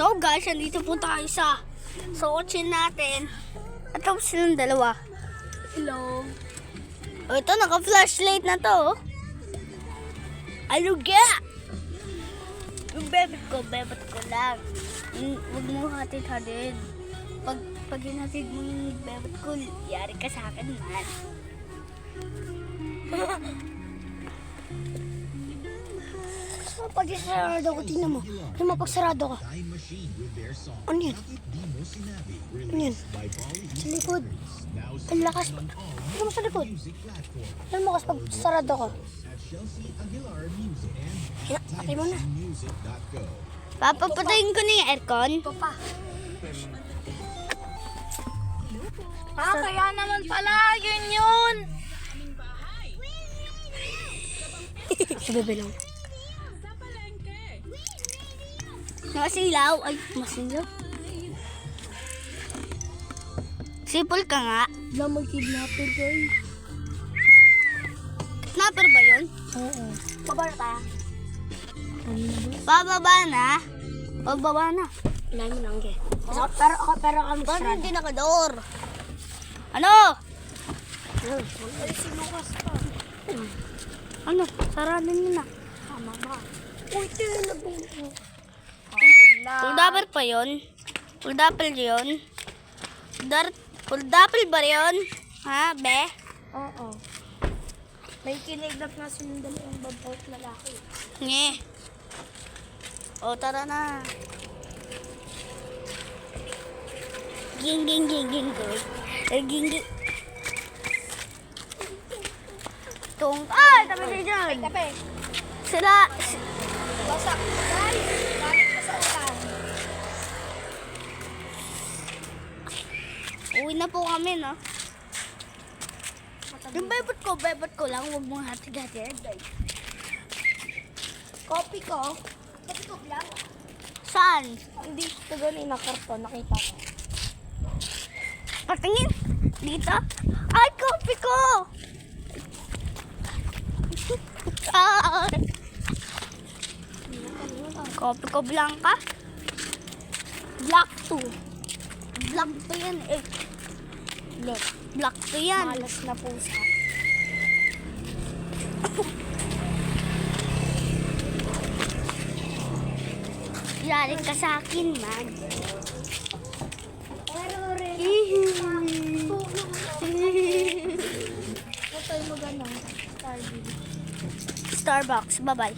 So guys, andito po tayo sa kotse natin. At tapos silang dalawa. Hello. O ito, naka-flashlight na to. Aluga! Yung bebet ko lang. Huwag mo hatid-hatid. Pag hinatid mo yung bebet ko, yari ka sa akin man. Pag sarado ko, tingnan mo. Tingnan mo, pag sarado ko. Ano yan? Ano yan? Sa likod. Ang lakas. Tingnan mo sa likod. Tingnan mo kasi pag sarado ko. Patay mo na. Papapatayin ko na yung aircon. Papa. Kaya naman pala, yun. Si bebe lang. Masilaw. Ay, masilaw. Sipol ka nga. Lang mag-kidnapper guys. Snapper ba yun? Oo. Baba na tayo. Bababa na. Bababa na. Unahin mo na ang Pero kami Paano sarado. hindi nakador? Ano? Ay, si Lucas pa. Ano? Sarado nyo na. Tama ba? Uy, tingnan mo. Full double pa yun? Full double yun? Full double ba yun? Ha, be? Oo. May kiniglap na silang dalawang babae at lalaki. Nge. O, tara na. Ging. Ging. Tung. Ay, tabi kayo dyan. Kape. Sila. Wasak. Guys, galing pa sa ulan. Uwi na po kami, no? Yung bebot ko lang. Huwag mong hatid-hatid. Kopi ko. Kopi ko lang. Saan? Hindi ko ganun na karton. Nakita ko. Patingin. Dito. Ay, kopi ko! Kopi ko blanca. Black 2. Black 2 yan eh. Black 2 yan. Malas na pusa. Yari ka sa akin, man. Pero rin. Huwag tayo magano. Starbucks. Bye-bye.